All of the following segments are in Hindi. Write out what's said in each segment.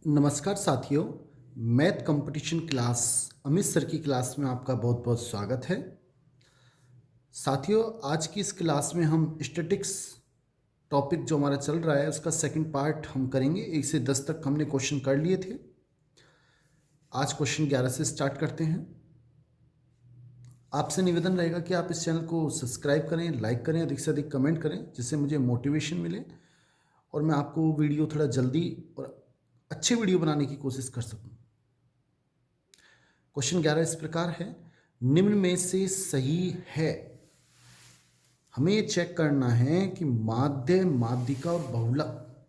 नमस्कार साथियों। Math competition class Amit sir की क्लास में आपका बहुत बहुत स्वागत है। साथियों, आज की इस क्लास में हम स्टैटिक्स टॉपिक जो हमारा चल रहा है उसका सेकंड पार्ट हम करेंगे। 1 से 10 तक हमने क्वेश्चन कर लिए थे। आज क्वेश्चन 11 से स्टार्ट करते हैं। आपसे निवेदन रहेगा कि आप इस चैनल को सब्सक्राइब करें, लाइक करें, अधिक से अधिक कमेंट करें, जिससे मुझे मोटिवेशन मिले और मैं आपको वीडियो थोड़ा जल्दी और अच्छे वीडियो बनाने की कोशिश कर सकूं। क्वेश्चन 11 इस प्रकार है, निम्न में से सही है। हमें ये चेक करना है कि माध्य, माध्यिका और बहुलक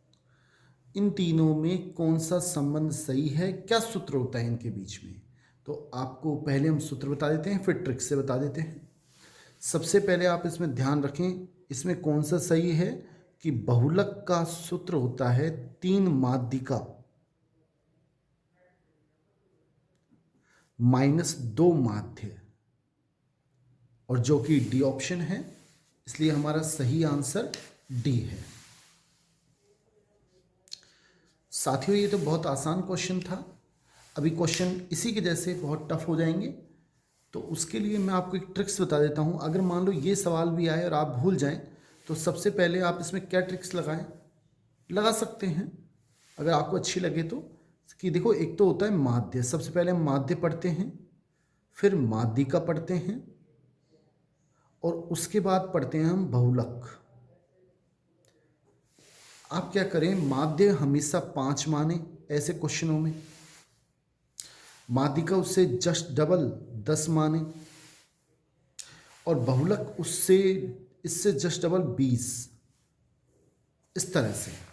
इन तीनों में कौन सा संबंध सही है, क्या सूत्र होता है इनके बीच में। तो आपको पहले हम सूत्र बता देते हैं, फिर ट्रिक से बता देते हैं। सबसे पहले आप इसमें ध्यान रखें, इसमें कौन सा सही है कि बहुलक का सूत्र होता है 3 माध्यिका माइनस 2 माध्य, और जो कि डी ऑप्शन है, इसलिए हमारा सही आंसर डी है। साथियों, ये तो बहुत आसान क्वेश्चन था। अभी क्वेश्चन इसी के जैसे बहुत टफ हो जाएंगे, तो उसके लिए मैं आपको एक ट्रिक्स बता देता हूं। अगर मान लो ये सवाल भी आए और आप भूल जाएं, तो सबसे पहले आप इसमें क्या ट्रिक्स लगा सकते हैं अगर आपको अच्छी लगे तो। कि देखो, एक तो होता है माध्य। सबसे पहले हम माध्य पढ़ते हैं, फिर माध्यिका पढ़ते हैं, और उसके बाद पढ़ते हैं हम बहुलक। आप क्या करें, माध्य हमेशा 5 माने ऐसे क्वेश्चनों में, माध्यिका उससे जस्ट डबल 10 माने, और बहुलक उससे इससे जस्ट डबल 20। इस तरह से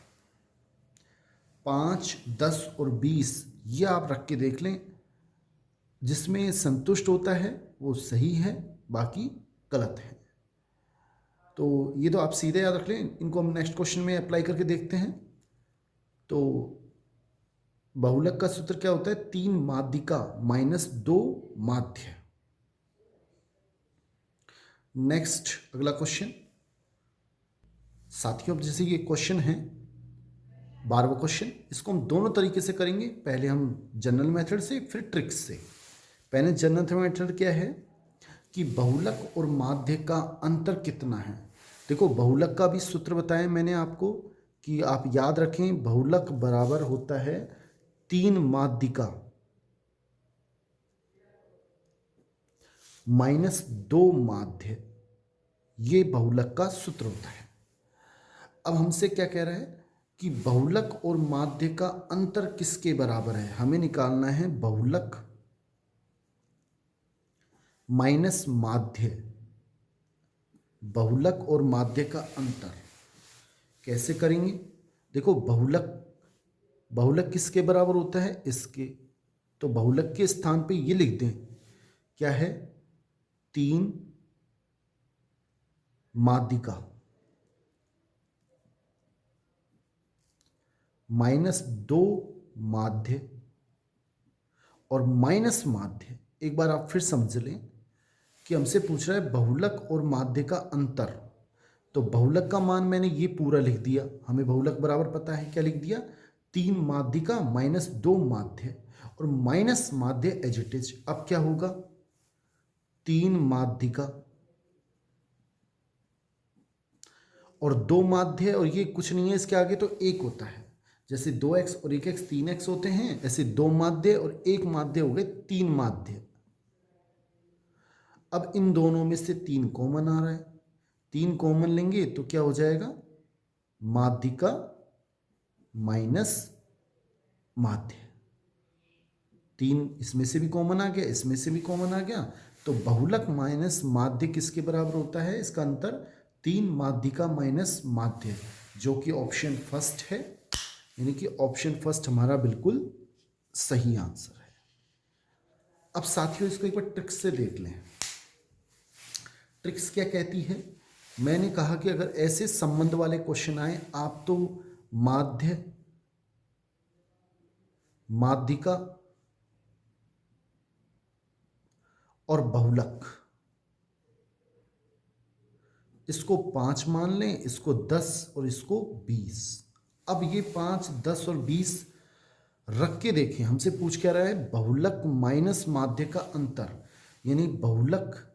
5, 10 और 20 ये आप रख के देख लें। जिसमें संतुष्ट होता है वो सही है, बाकी गलत है। तो ये तो आप सीधे याद रख लें। इनको हम नेक्स्ट क्वेश्चन में अप्लाई करके देखते हैं। तो बहुलक का सूत्र क्या होता है, 3 माध्यिका माइनस 2 माध्य। नेक्स्ट अगला क्वेश्चन। साथियों, अब जैसे ये क्वेश्चन है 12वां क्वेश्चन, इसको हम दोनों तरीके से करेंगे। पहले हम जनरल मेथड से, फिर ट्रिक्स से। पहले जनरल मेथड क्या है कि बहुलक और माध्य का अंतर कितना है। देखो, बहुलक का भी सूत्र बताया मैंने आपको कि आप याद रखें, बहुलक बराबर होता है 3 माध्यिका माइनस 2 माध्य। ये बहुलक का सूत्र होता है। अब हमसे क्या कह रहा है कि बहुलक और माध्य का अंतर किसके बराबर है। हमें निकालना है बहुलक माइनस माध्य, बहुलक और माध्य का अंतर कैसे करेंगे। देखो, बहुलक बहुलक किसके बराबर होता है, इसके। तो बहुलक के स्थान पे ये लिख दें, क्या है, 3 माध्यिका माइनस 2 माध्य, और माइनस माध्य। एक बार आप फिर समझ लें कि हमसे पूछ रहा है बहुलक और माध्य का अंतर। तो बहुलक का मान मैंने ये पूरा लिख दिया, हमें बहुलक बराबर पता है, क्या लिख दिया, 3 माध्यिका माइनस 2 माध्य, और माइनस माध्य एज इट इज। अब क्या होगा, 3 माध्यिका और 2 माध्य, और ये कुछ नहीं है, इसके आगे तो 1 होता है। जैसे 2x और 1x 3x होते हैं, ऐसे 2 माध्य और 1 माध्य हो गए 3 माध्य। अब इन दोनों में से 3 कॉमन आ रहा है, 3 कॉमन लेंगे तो क्या हो जाएगा, माध्यिका माइनस माध्य। 3 इसमें से भी कॉमन आ गया, इसमें से भी कॉमन आ गया। तो बहुलक माइनस माध्य किसके बराबर होता है, इसका अंतर 3 माध्यिका माइनस माध्य, जो कि ऑप्शन फर्स्ट है। यानी कि ऑप्शन फर्स्ट हमारा बिल्कुल सही आंसर है। अब साथियों, इसको एक बार ट्रिक्स से देख लें। ट्रिक्स क्या कहती है, मैंने कहा कि अगर ऐसे संबंध वाले क्वेश्चन आए, आप तो माध्य, माध्यिका और बहुलक, इसको 5 मान लें, इसको 10 और इसको 20। अब ये 5, 10 और 20 रख के देखें, हमसे पूछ क्या रहा है, बहुलक माइनस माध्य का अंतर, यानी बहुलक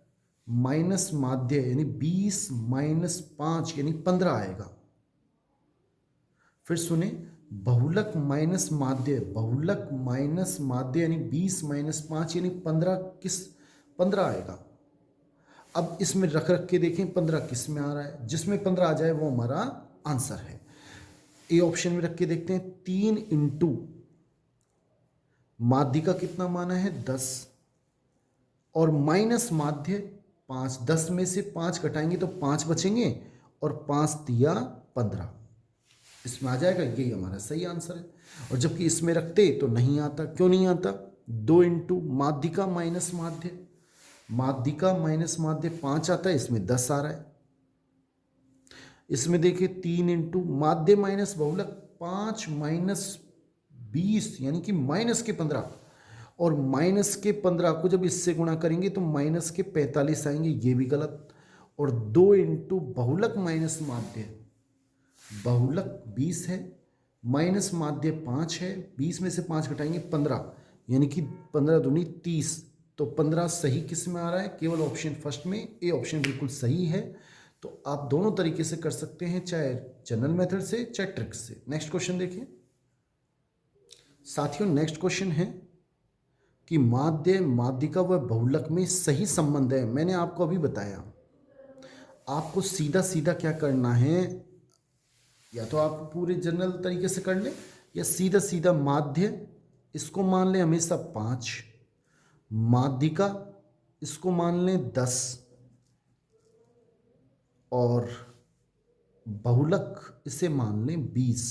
माइनस माध्य यानी 20 माइनस 5 यानी 15 आएगा। फिर सुने, बहुलक माइनस माध्य, बहुलक माइनस माध्य यानी 20 माइनस 5 यानी 15 15 आएगा। अब इसमें रख रख के देखें 15 किस में आ रहा है, जिसमें 15 आ जाए वो हमारा आंसर है। ए ऑप्शन में रख के देखते हैं, 3 इंटू माध्य का कितना माना है 10 और माइनस माध्य 5, 10 में से 5 घटाएंगे तो 5 बचेंगे और 5 दिया 15, इसमें आ जाएगा, यही हमारा सही आंसर है। और जबकि इसमें रखते तो नहीं आता, क्यों नहीं आता, 2 इंटू माध्य का माइनस माध्य, माध्य का माइनस माध्य 5 आता है, इसमें 10 आ रहा है। इसमें देखिए 3 इंटू माध्य माइनस बहुलक 5 माइनस 20 यानी कि माइनस के 15, और माइनस के 15 को जब इससे गुणा करेंगे तो माइनस के 45 आएंगे, ये भी गलत। और 2 इंटू बहुलक माइनस माध्य, बहुलक 20 है, माइनस माध्य 5 है, 20 में से 5 घटाएंगे 15 यानी कि 15 दूनी 30, तो 15 सही किस में आ रहा है, केवल ऑप्शन फर्स्ट में, ए ऑप्शन बिल्कुल सही है। तो आप दोनों तरीके से कर सकते हैं, चाहे जनरल मेथड से चाहे ट्रिक से। नेक्स्ट क्वेश्चन देखिए साथियों, नेक्स्ट क्वेश्चन है कि माध्य माध्यिका व बहुलक में सही संबंध है। मैंने आपको अभी बताया, आपको सीधा सीधा क्या करना है, या तो आप पूरे जनरल तरीके से कर लें या सीधा सीधा माध्य इसको मान लें हमेशा 5, माध्यिका इसको मान लें 10 और बहुलक इसे मान लें 20।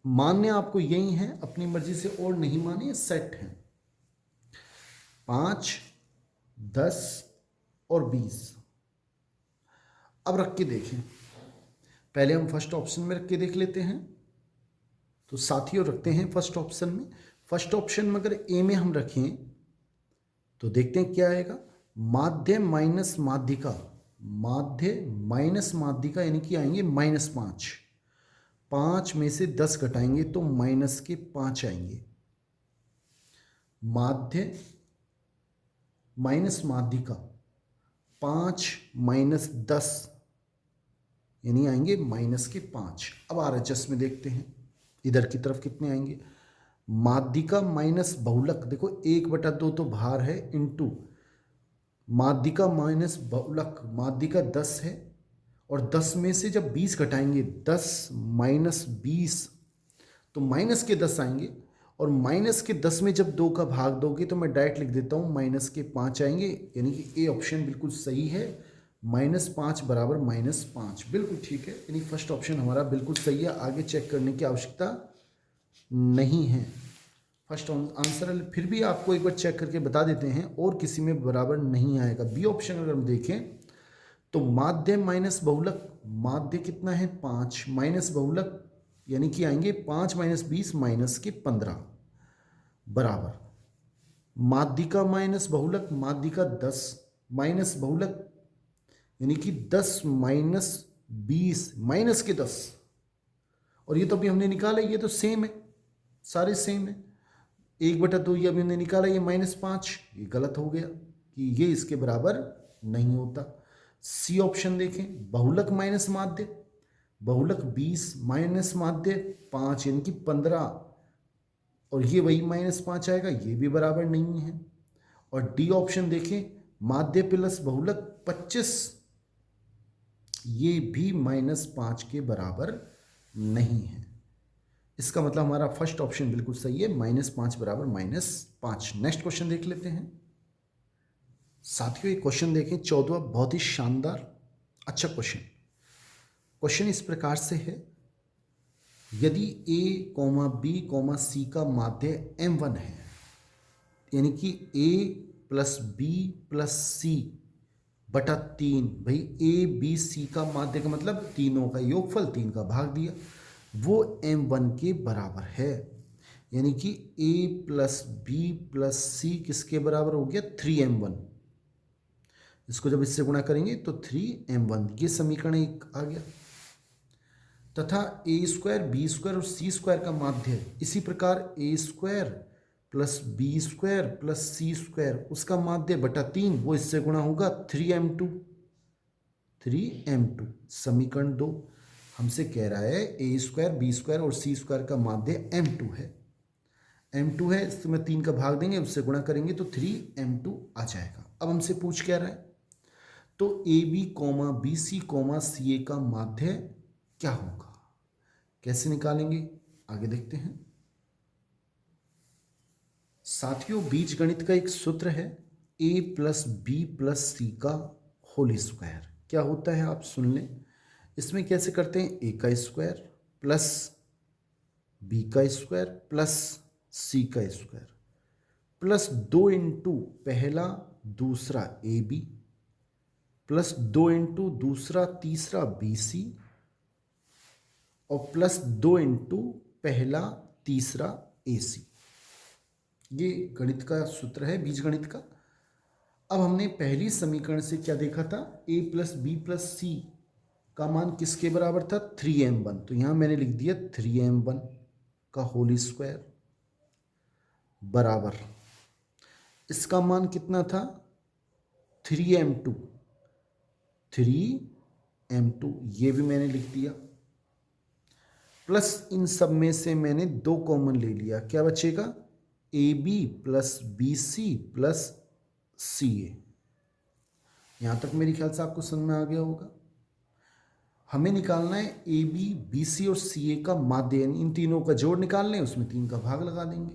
मान्य आपको यही है, अपनी मर्जी से और नहीं माने, सेट है 5, 10 और 20। अब रख के देखें, पहले हम फर्स्ट ऑप्शन में रख के देख लेते हैं। तो साथियों रखते हैं फर्स्ट ऑप्शन में। फर्स्ट ऑप्शन में अगर ए में हम रखें तो देखते हैं क्या आएगा, माध्य माइनस माध्यिका, माध्य माइनस माध्यिका यानी कि आएंगे -5, 5 में से 10 घटाएंगे तो माइनस के 5 आएंगे। माध्य माइनस माध्यिका 5 माइनस 10 यानी आएंगे माइनस के 5। अब आरएचएस में देखते हैं इधर की तरफ कितने आएंगे, माध्यिका माइनस बहुलक, देखो 1/2 तो बाहर है, इंटू माध्यिका माइनस बहुलक, माध्यिका 10 है और 10 में से जब 20 घटाएंगे, 10 माइनस 20 तो माइनस के 10 आएंगे, और माइनस के 10 में जब 2 का भाग दोगे तो मैं डायरेक्ट लिख देता हूँ माइनस के 5 आएंगे, यानी कि ए ऑप्शन बिल्कुल सही है, -5 बराबर -5, बिल्कुल ठीक है। यानी फर्स्ट ऑप्शन हमारा बिल्कुल सही है, आगे चेक करने की आवश्यकता नहीं है। फर्स्ट आंसर फिर भी आपको एक बार चेक करके बता देते हैं, और किसी में बराबर नहीं आएगा। बी ऑप्शन अगर हम देखें तो माध्य माइनस बहुलक, माध्य कितना है 5 माइनस बहुलक यानी कि आएंगे 5 माइनस 20 माइनस के 15 बराबर माध्यिका माइनस बहुलक, माध्यिका 10 माइनस बहुलक यानी कि 10 माइनस 20 माइनस के 10, और ये तो अभी हमने निकाला, ये तो सेम है, सारे सेम है। 1/2 ये अभी हमने निकाला, ये -5, ये गलत हो गया कि ये इसके बराबर नहीं होता। सी ऑप्शन देखें, बहुलक माइनस माध्य, बहुलक 20 माइनस माध्य 5 यानी कि 15, और ये वही -5 आएगा, ये भी बराबर नहीं है। और डी ऑप्शन देखें, माध्य प्लस बहुलक 25, ये भी -5 के बराबर नहीं है। इसका मतलब हमारा फर्स्ट ऑप्शन बिल्कुल सही है, -5 बराबर -5। नेक्स्ट क्वेश्चन देख लेते हैं साथियों। ये क्वेश्चन देखें 14वां, बहुत ही शानदार अच्छा क्वेश्चन। क्वेश्चन इस प्रकार से है, यदि a, b, c का माध्य m1 है, यानी कि a plus b plus c बटा 3, भाई a b c का माध्य का मतलब तीनों का योगफल, 3 का भाग दिया, वो m1 के बराबर है, यानी कि a plus b plus c किसके बराबर हो गया 3m1। इसको जब इससे गुणा करेंगे तो 3m1, ये समीकरण एक आ गया। तथा ए स्क्वायर बी स्क्वायर और सी स्क्वायर का माध्य है। इसी प्रकार a square plus B square plus C square उसका माध्य बटा 3, वो इससे गुणा होगा 3m2। 3m2 समीकरण 2 हमसे कह रहा है ए स्क्वायर बी स्क्वायर और सी स्क्वायर का माध्य m2 है। m2 है, इसमें 3 का भाग देंगे, उससे गुणा करेंगे तो 3m2 आ जाएगा। अब हमसे पूछ क्या रहा है, तो a b comma b c comma c a का माध्य क्या होगा, कैसे निकालेंगे आगे देखते हैं। साथियों, बीजगणित का एक सूत्र है a plus B plus c का होल स्क्वायर। क्या होता है आप सुन लें। इसमें कैसे करते हैं, a का स्क्वायर प्लस b का स्क्वायर प्लस c का स्क्वायर प्लस 2 इंटू पहला दूसरा ए बी प्लस 2 इंटू दूसरा तीसरा बी सी और प्लस 2 इंटू पहला तीसरा ए सी। ये गणित का सूत्र है बीजगणित का। अब हमने पहली समीकरण से क्या देखा था, a plus B plus c का मान किसके बराबर था, 3m1। तो यहां मैंने लिख दिया 3m1 का होल स्क्वायर बराबर इसका मान कितना था 3m2। 3m2 ये भी मैंने लिख दिया, प्लस इन सब में से मैंने 2 कॉमन ले लिया। क्या बचेगा, a b plus b c plus c a. यहां तक मेरे ख्याल से आपको समझ में आ गया होगा। हमें निकालना है ए बी बी सी और सी ए का माध्य, यानी इन तीनों का जोड़ निकालना है, उसमें 3 का भाग लगा देंगे।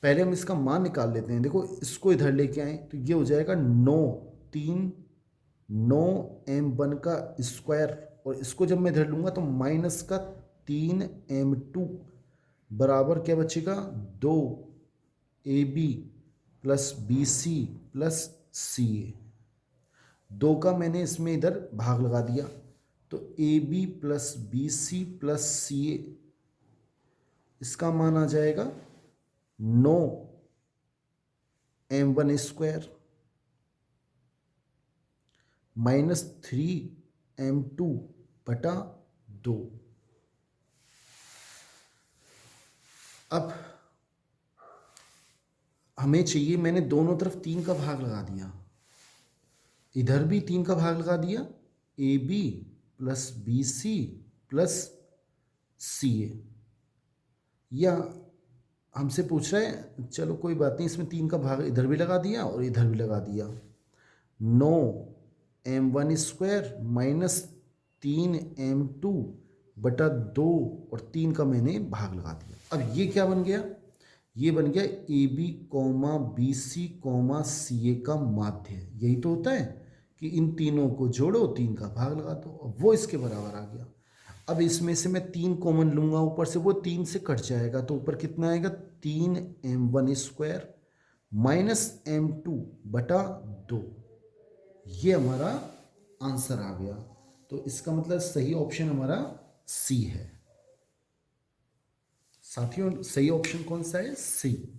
पहले हम इसका मान निकाल लेते हैं। देखो इसको इधर लेके आए तो ये हो जाएगा 9m1 का स्क्वायर, और इसको जब मैं इधर लूंगा तो माइनस का 3m2 बराबर क्या बचेगा, 2ab plus b c plus c a. 2 का मैंने इसमें इधर भाग लगा दिया तो a b plus b c plus c a, इसका मान आ जाएगा 9m1 स्क्वायर माइनस 3m2 बटा 2। अब हमें चाहिए, मैंने दोनों तरफ 3 का भाग लगा दिया, इधर भी 3 का भाग लगा दिया, a b plus b c plus c a. या हमसे पूछ रहा है, चलो कोई बात नहीं, इसमें 3 का भाग इधर भी लगा दिया और इधर भी लगा दिया, 9m1 स्क्वायर माइनस 3m2 बटा 2 और 3 का मैंने भाग लगा दिया। अब ये क्या बन गया, ये बन गया a b comma b c comma c a का माध्य। यही तो होता है कि इन तीनों को जोड़ो, 3 का भाग लगा दो, और वो इसके बराबर आ गया। अब इसमें से मैं 3 कॉमन लूंगा, ऊपर से वो 3 से कट जाएगा तो ऊपर कितना आएगा, 3m1 स्क्वायर माइनस m2 बटा 2। ये हमारा आंसर आ गया। तो इसका मतलब सही ऑप्शन हमारा सी है। साथियों, सही ऑप्शन कौन सा है, सी।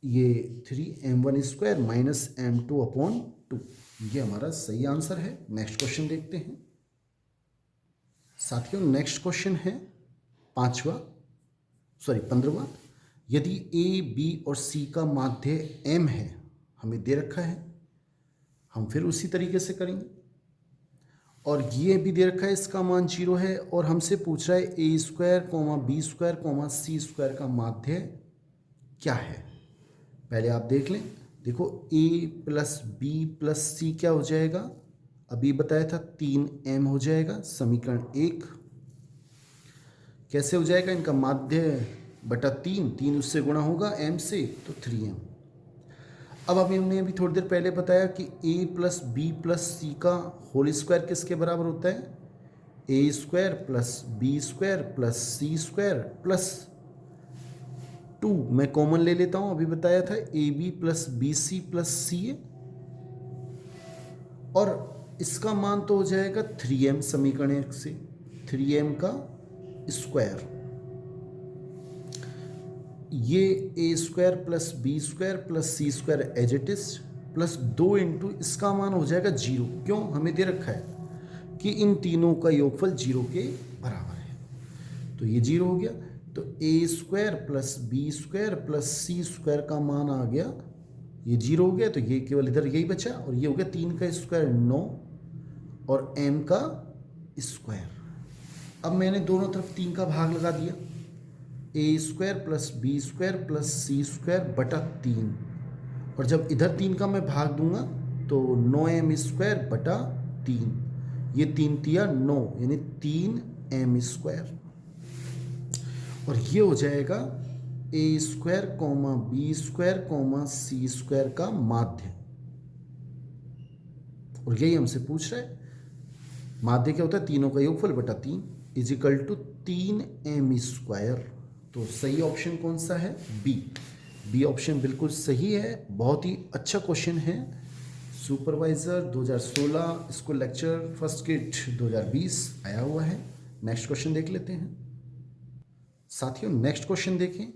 ये 3m1 square minus m2 upon 2, ये हमारा सही आंसर है। नेक्स्ट क्वेश्चन देखते हैं। साथियों, नेक्स्ट क्वेश्चन है 15वां। यदि ए बी और सी का माध्य m है, हमें दे रखा है, हम फिर उसी तरीके से करेंगे, और ये भी दे रखा है इसका मान 0 है, और हमसे पूछ रहा है a square comma b square comma c square का माध्य क्या है। पहले आप देख लें। देखो a plus B plus c क्या हो जाएगा, अभी बताया था 3m हो जाएगा, समीकरण 1। कैसे हो जाएगा, इनका माध्य बटा 3 उससे गुणा होगा m से, तो 3m। अब हमने अभी थोड़ी देर पहले बताया कि a plus B plus c का होल स्क्वायर किसके बराबर होता है, a square plus B square plus C square plus 2। मैं कॉमन ले लेता हूं, अभी बताया था a b plus b c plus c a, और इसका मान तो हो जाएगा 3m समीकरण 1 से, 3m का स्क्वायर। ये a square plus B square plus C square as it is plus 2 into इसका मान हो जाएगा 0। क्यों, हमें दे रखा है कि इन तीनों का योगफल 0 के बराबर है। तो ये 0 हो गया, तो a square plus B square plus C square का मान आ गया, ये 0 हो गया, तो ये केवल इधर यही बचा, और ये हो गया 3 का स्क्वायर 9 और m का स्क्वायर। अब मैंने दोनों तरफ 3 का भाग लगा दिया, a square plus B square plus C square बटा 3, और जब इधर 3 का मैं भाग दूंगा तो 9m स्क्वायर बटा 3, ये 3 तिया 9 यानी 3m स्क्वायर, और ये हो जाएगा a square comma b square comma c square का माध्य। और यही हमसे पूछ रहा है, माध्य क्या होता है, तीनों का योगफल बटा 3 is equal to 3m square. तो सही ऑप्शन कौन सा है, बी ऑप्शन बिल्कुल सही है। बहुत ही अच्छा क्वेश्चन है, supervisor 2016 school lecture first kit 2020 आया हुआ है। नेक्स्ट क्वेश्चन देख लेते हैं साथियों। नेक्स्ट क्वेश्चन देखें,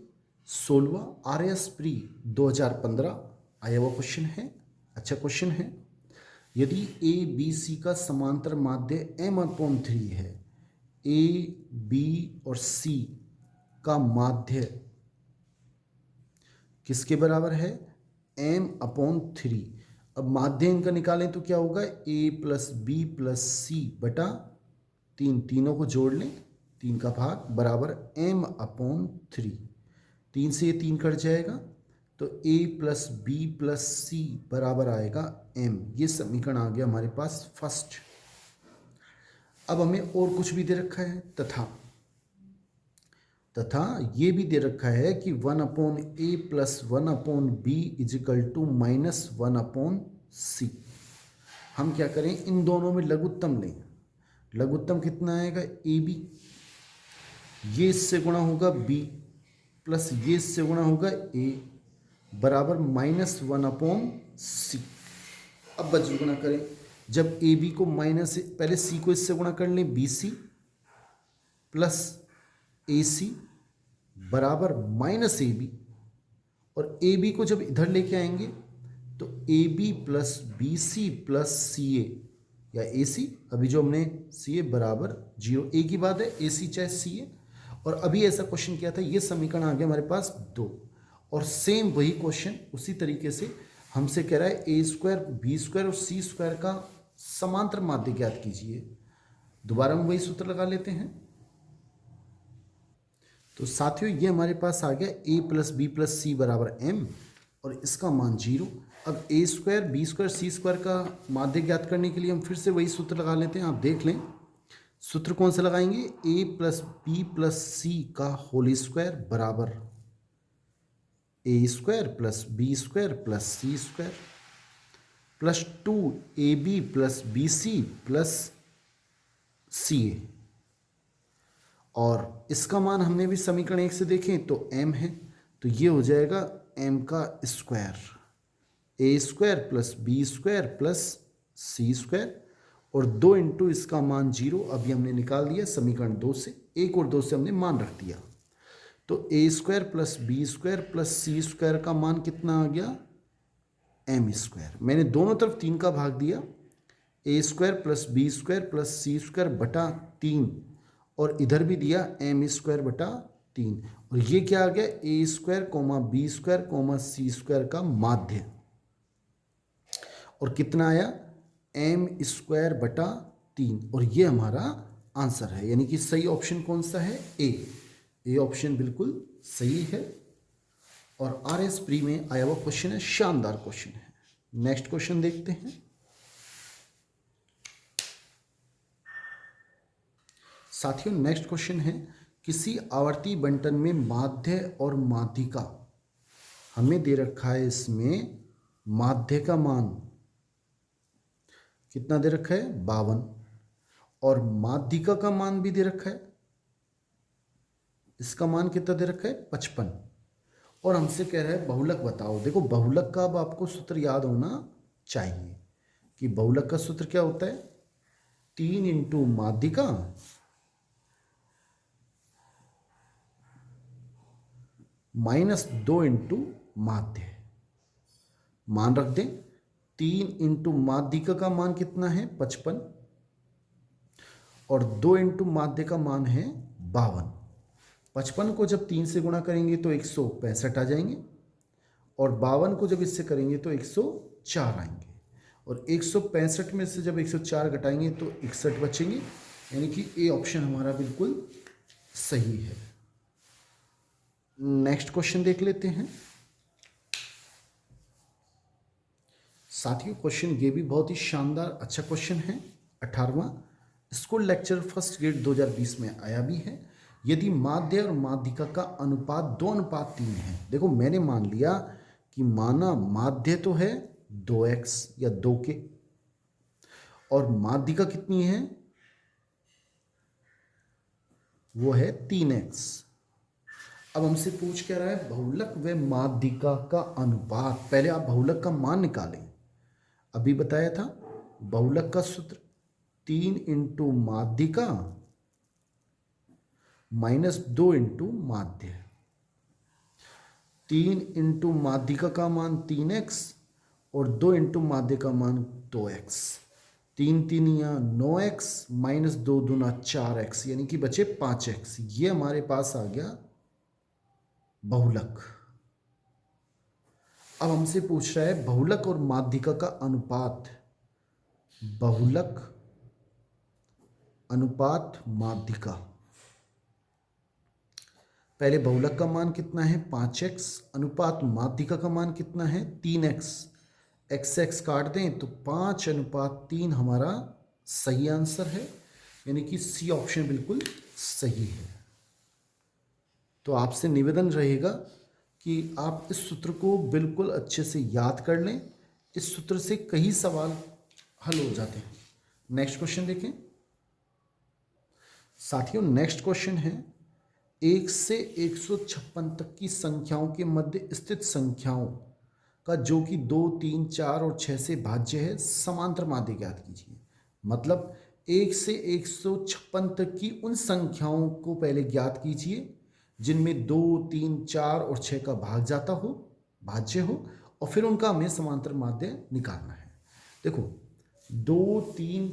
16वां RS प्री 2015 आया हुआ क्वेश्चन है, अच्छा क्वेश्चन है। यदि ए बी सी का समांतर माध्य m/3 है, ए बी और सी का माध्य किसके बराबर है, m/3। अब माध्य इनका निकालें तो क्या होगा, a प्लस बी प्लस सी बटा 3, तीनों को जोड़ लें, 3 का भाग बराबर m/3। 3 से ये 3 कट जाएगा, तो a plus B plus C बराबर आएगा m। ये समीकरण आ गया हमारे पास फर्स्ट। अब हमें और कुछ भी दे रखा है, तथा ये भी दे रखा है कि 1/a plus 1/b is equal to -1/c। हम क्या करें, इन दोनों में लघुत्तम लें। लघुत्तम कितना आएगा, ab, ये इससे गुणा होगा b प्लस ये इससे गुणा होगा a बराबर -1/c। अब बच गुणा करें, जब ab को माइनस, पहले c को इससे गुणा कर लें, bc प्लस AC बराबर -AB, और AB को जब इधर लेके आएंगे तो AB plus BC plus CA या AC, अभी जो हमने CA बराबर 0, एक ही बात है, AC चाहे CA। और अभी ऐसा क्वेश्चन किया था, ये समीकरण आ गया हमारे पास 2, और सेम वही क्वेश्चन उसी तरीके से हमसे कह रहा है ए स्क्वायर बी स्क्वायर और सी स्क्वायर का समांतर माध्य ज्ञात कीजिए। दोबारा हम वही सूत्र लगा लेते हैं। तो साथियों ये हमारे पास आ गया a plus B plus C बराबर m, और इसका मान 0। अब a square B square C square का माध्य ज्ञात करने के लिए हम फिर से वही सूत्र लगा लेते हैं। आप देख लें सूत्र कौन सा लगाएंगे, a plus B plus c का होल स्क्वायर बराबर a square plus B square plus C square plus 2ab plus b c plus c a, और इसका मान हमने भी समीकरण 1 से देखें तो m है, तो ये हो जाएगा m का square, a square plus B square plus C square, और 2 इंटू इसका मान 0। अभी हमने निकाल दिया समीकरण 2 से, 1 और 2 से हमने मान रख दिया, तो a square plus B square plus C square का मान कितना आ गया, m स्क्वायर। मैंने दोनों तरफ 3 का भाग दिया, a square plus B square plus C square बटा 3, और इधर भी दिया m स्क्वायर बटा 3, और ये क्या आ गया, a square comma B square comma C square का माध्य, और कितना आया, m स्क्वायर बटा 3, और ये हमारा आंसर है। यानी कि सही ऑप्शन कौन सा है, ए ऑप्शन बिल्कुल सही है। और RS प्री में आया हुआ क्वेश्चन है, शानदार क्वेश्चन है। नेक्स्ट क्वेश्चन देखते हैं साथियों। नेक्स्ट क्वेश्चन है, किसी आवर्ती बंटन में माध्य और माध्यिका, हमें दे रखा है इसमें माध्य का मान कितना दे रखा है, 52, और माध्यिका का मान भी दे रखा है, इसका मान कितना दे रखा है, 55, और हमसे कह रहा है बहुलक बताओ। देखो बहुलक का अब आपको सूत्र याद होना चाहिए कि बहुलक का सूत्र क्या होता है, 3 इंटू माध्यिका माइनस 2 इंटू माध्य। मान रख दें, 3 इंटू माध्यिका का मान कितना है, 55, और 2 इंटू माध्य का मान है 52। 55 को जब 3 से गुणा करेंगे तो 165 आ जाएंगे, और 52 को जब इससे करेंगे तो 104 आएंगे, और 165 में से जब 104 घटाएंगे तो 61 बचेंगे, यानी कि ए ऑप्शन हमारा बिल्कुल सही है। नेक्स्ट क्वेश्चन देख लेते हैं साथियों। क्वेश्चन ये भी बहुत ही शानदार अच्छा क्वेश्चन है। 18वां स्कूल लेक्चर फर्स्ट ग्रेड 2020 में आया भी है। यदि माध्य और माध्यिका का अनुपात 2:3 है। देखो मैंने मान लिया कि माना माध्य तो है 2x या 2 के, और माध्यिका कितनी है, वो है 3x। अब हमसे पूछ क्या रहा है, बहुलक व माध्यिका का अनुपात। पहले आप बहुलक का मान निकालें। अभी बताया था बहुलक का सूत्र 3 इंटू माध्यिका माइनस 2 इंटू माध्य। 3 इंटू माध्यिका का मान 3x और 2 इंटू माध्य का मान 2x। 3 3 9x माइनस 2 दूना 4x, यानी कि बचे 5x। ये हमारे पास आ गया बहुलक। अब हमसे पूछ रहा है बहुलक और माध्यिका का अनुपात। बहुलक अनुपात माध्यिका। पहले बहुलक का मान कितना है 5x, अनुपात माध्यिका का मान कितना है 3x। x x काट दें तो 5:3 हमारा सही आंसर है, यानी कि सी ऑप्शन बिल्कुल सही है। तो आपसे निवेदन रहेगा कि आप इस सूत्र को बिल्कुल अच्छे से याद कर लें। इस सूत्र से कई सवाल हल हो जाते हैं। नेक्स्ट क्वेश्चन देखें साथियों। नेक्स्ट क्वेश्चन है 1 से 156 तक की संख्याओं के मध्य स्थित संख्याओं का जो कि 2, 3, 4 और 6 से भाज्य है समांतर माध्य ज्ञात कीजिए। मतलब 1 से 156 तक की उन संख्याओं को पहले ज्ञात कीजिए जिनमें 2, 3, 4 और 6 का भाग जाता हो, भाज्य हो, और फिर उनका हमें समांतर माध्य निकालना है। देखो 2, 3,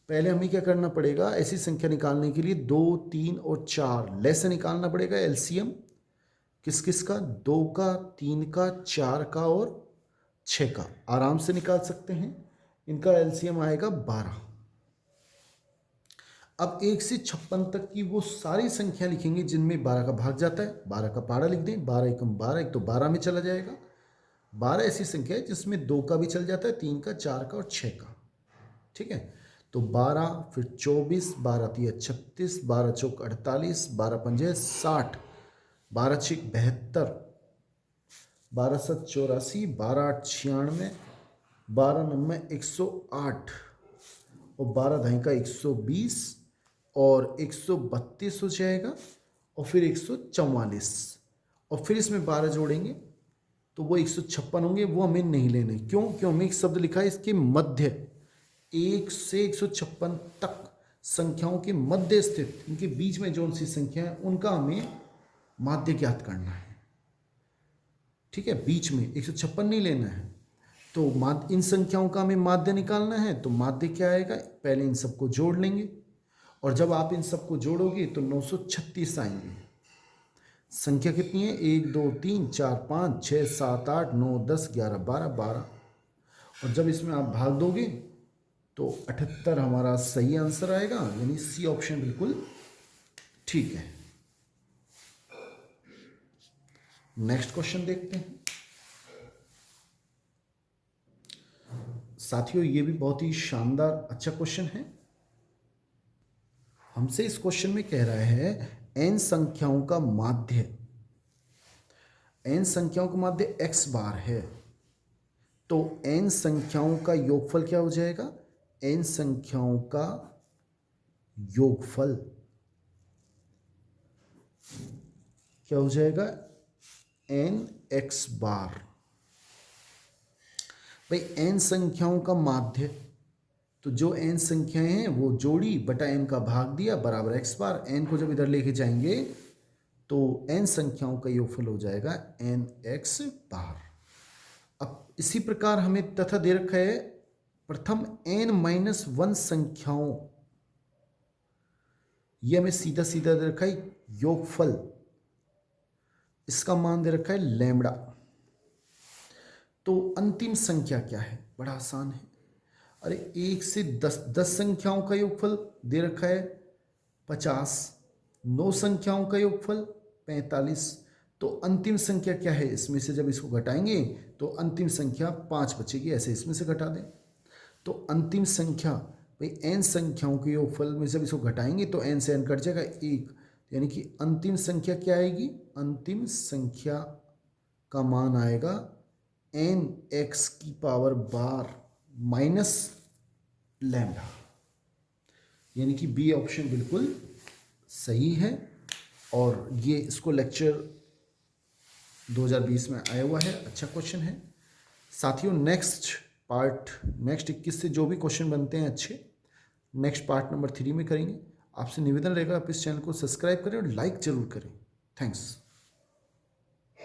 पहले हमें क्या करना पड़ेगा, ऐसी संख्या निकालने के लिए 2, 3 और 4 लेस निकालना पड़ेगा। एलसीएम किस किस का, 2 का, 3 का, 4 का और 6 का आराम से निकाल सकते हैं। इनका एलसीएम आएगा 12। अब 1 से 56 तक की वो सारी संख्या लिखेंगे जिनमें 12 का भाग जाता है। 12 का पाड़ा लिख दें, 12 एकम 12, एक तो 12 में चला जाएगा। 12 ऐसी संख्या है जिसमें 2 का भी चल जाता है, 3 का, 4 का और 6 का। ठीक है, तो 12, फिर 24, 12 तिया 36, 12 चौक 48, 12 पंजे 60, 12 छिक 72, 12 7 84, 12 8 96, 12 9 108 और 12 ढाई का 120 और 132 हो जाएगा, और फिर 144, और फिर इसमें 12 जोड़ेंगे तो वो 156 होंगे। वो हमें नहीं लेने, क्यों? क्यों हमें एक शब्द लिखा है इसके मध्य। 1 से 156 तक संख्याओं के मध्य स्थित, इनके बीच में जो सी संख्या है उनका हमें माध्य ज्ञात करना है। ठीक है, बीच में 156 नहीं लेना है। तो इन संख्याओं का हमें माध्य निकालना है। तो माध्य क्या आएगा, पहले इन सबको जोड़ लेंगे, और जब आप इन सबको जोड़ोगे तो 936 आएंगे। संख्या कितनी है, 1 2 3 4 5 6 7 8 9 10 11 12 12, और जब इसमें आप भाग दोगे तो 78 हमारा सही आंसर आएगा, यानी सी ऑप्शन बिल्कुल ठीक है। नेक्स्ट क्वेश्चन देखते हैं साथियों। ये भी बहुत ही शानदार अच्छा क्वेश्चन है। हमसे इस क्वेश्चन में कह रहा है n संख्याओं का माध्य, n संख्याओं का माध्य x बार है, तो n संख्याओं का योगफल क्या हो जाएगा, n संख्याओं का योगफल क्या हो जाएगा, n x बार। भाई n संख्याओं का माध्य, तो जो n संख्याएं हैं वो जोड़ी बटा n का भाग दिया बराबर x बार। n को जब इधर लेके जाएंगे तो n संख्याओं का योगफल हो जाएगा n x बार। अब इसी प्रकार हमें तथा दे रखा है प्रथम n-1 संख्याओं ये हमें सीधा सीधा दे रखा है योगफल, इसका मान दे रखा है लैम्बडा। तो अंतिम संख्या क्या है, बड़ा आसान है। अरे 1 से 10 संख्याओं का योगफल दे रखा है 50, 9 संख्याओं का योगफल 45। तो अंतिम संख्या क्या है इसमें से, जब इसको घटाएंगे तो अंतिम संख्या 5 बचेगी, ऐसे इसमें से घटा दें। तो अंतिम संख्या भाई n संख्याओं के योगफल में जब इसको घटाएंगे तो n से n कट जाएगा 1, यानी कि अंतिम संख्या क्या आएगी, अंतिम संख्या का मान आएगा n(x) की पावर 12 माइनस लैम्डा, यानी कि बी ऑप्शन बिल्कुल सही है। और ये इसको लेक्चर 2020 में आया हुआ है, अच्छा क्वेश्चन है साथियों। नेक्स्ट पार्ट, नेक्स्ट 21 से जो भी क्वेश्चन बनते हैं अच्छे, नेक्स्ट पार्ट नंबर 3 में करेंगे। आपसे निवेदन रहेगा आप इस चैनल को सब्सक्राइब करें और लाइक जरूर करें। थैंक्स।